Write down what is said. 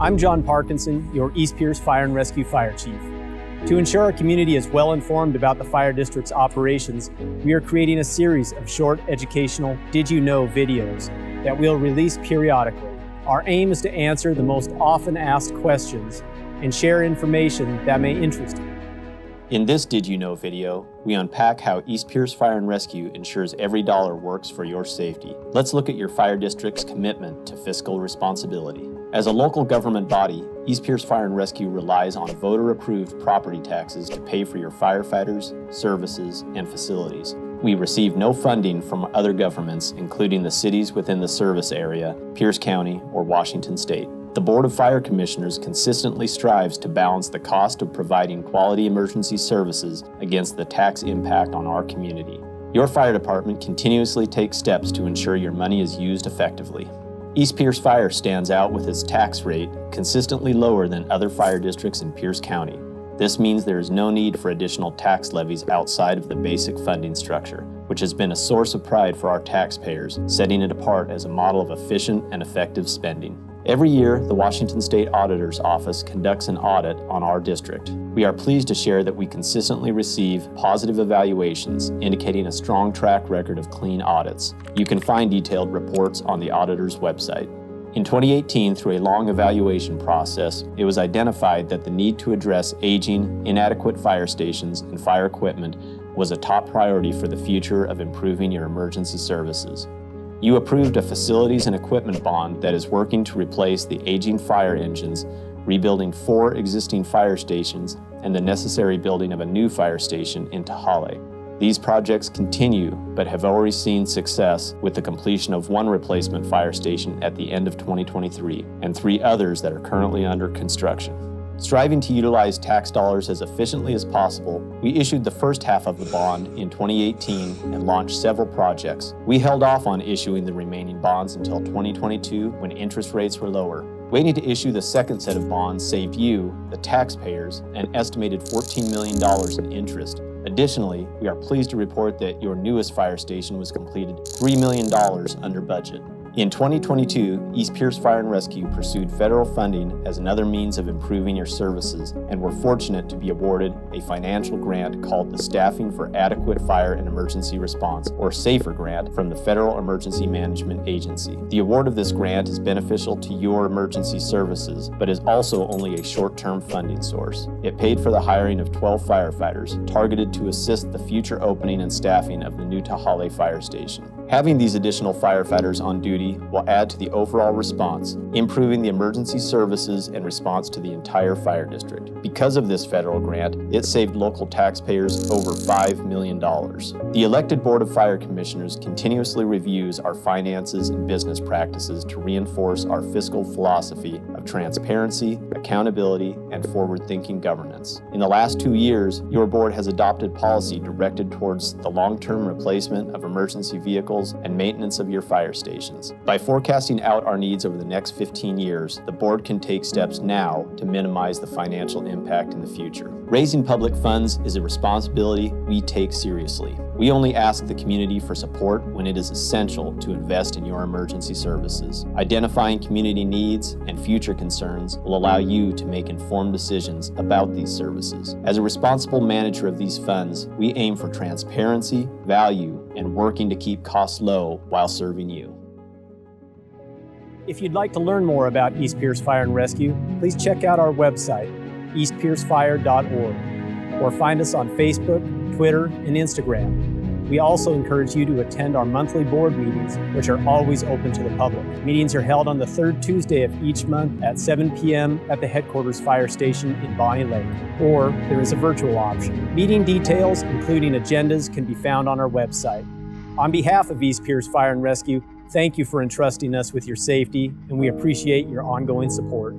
I'm John Parkinson, your East Pierce Fire and Rescue Fire Chief. To ensure our community is well informed about the Fire District's operations, we are creating a series of short educational Did You Know videos that we'll release periodically. Our aim is to answer the most often asked questions and share information that may interest you. In this Did You Know video, we unpack how East Pierce Fire and Rescue ensures every dollar works for your safety. Let's look at your fire district's commitment to fiscal responsibility. As a local government body, East Pierce Fire and Rescue relies on voter-approved property taxes to pay for your firefighters, services, and facilities. We receive no funding from other governments, including the cities within the service area, Pierce County, or Washington State. The Board of Fire Commissioners consistently strives to balance the cost of providing quality emergency services against the tax impact on our community. Your fire department continuously takes steps to ensure your money is used effectively. East Pierce Fire stands out with its tax rate consistently lower than other fire districts in Pierce County. This means there is no need for additional tax levies outside of the basic funding structure, which has been a source of pride for our taxpayers, setting it apart as a model of efficient and effective spending. Every year, the Washington State Auditor's Office conducts an audit on our district. We are pleased to share that we consistently receive positive evaluations, indicating a strong track record of clean audits. You can find detailed reports on the auditor's website. In 2018, through a long evaluation process, it was identified that the need to address aging, inadequate fire stations, and fire equipment was a top priority for the future of improving your emergency services. You approved a facilities and equipment bond that is working to replace the aging fire engines, rebuilding 4 existing fire stations, and the necessary building of a new fire station in Tahale. These projects continue, but have already seen success with the completion of 1 replacement fire station at the end of 2023, and 3 others that are currently under construction. Striving to utilize tax dollars as efficiently as possible, we issued the first half of the bond in 2018 and launched several projects. We held off on issuing the remaining bonds until 2022 when interest rates were lower. Waiting to issue the second set of bonds saved you, the taxpayers, an estimated $14 million in interest. Additionally, we are pleased to report that your newest fire station was completed $3 million under budget. In 2022, East Pierce Fire and Rescue pursued federal funding as another means of improving your services and were fortunate to be awarded a financial grant called the Staffing for Adequate Fire and Emergency Response, or SAFER grant, from the Federal Emergency Management Agency. The award of this grant is beneficial to your emergency services, but is also only a short-term funding source. It paid for the hiring of 12 firefighters, targeted to assist the future opening and staffing of the new Tahale Fire Station. Having these additional firefighters on duty will add to the overall response, improving the emergency services and response to the entire fire district. Because of this federal grant, it saved local taxpayers over $5 million. The elected Board of Fire Commissioners continuously reviews our finances and business practices to reinforce our fiscal philosophy of transparency, accountability, and forward-thinking governance. In the last 2 years, your board has adopted policy directed towards the long-term replacement of emergency vehicles and maintenance of your fire stations. By forecasting out our needs over the next 15 years, the board can take steps now to minimize the financial impact in the future. Raising public funds is a responsibility we take seriously. We only ask the community for support when it is essential to invest in your emergency services. Identifying community needs and future concerns will allow you to make informed decisions about these services. As a responsible manager of these funds, we aim for transparency, value, and working to keep costs low while serving you. If you'd like to learn more about East Pierce Fire and Rescue, please check out our website, eastpiercefire.org, or find us on Facebook, Twitter, and Instagram. We also encourage you to attend our monthly board meetings, which are always open to the public. Meetings are held on the 3rd Tuesday of each month at 7 p.m. at the headquarters fire station in Bonnie Lake, or there is a virtual option. Meeting details, including agendas, can be found on our website. On behalf of East Pierce Fire and Rescue, thank you for entrusting us with your safety, and we appreciate your ongoing support.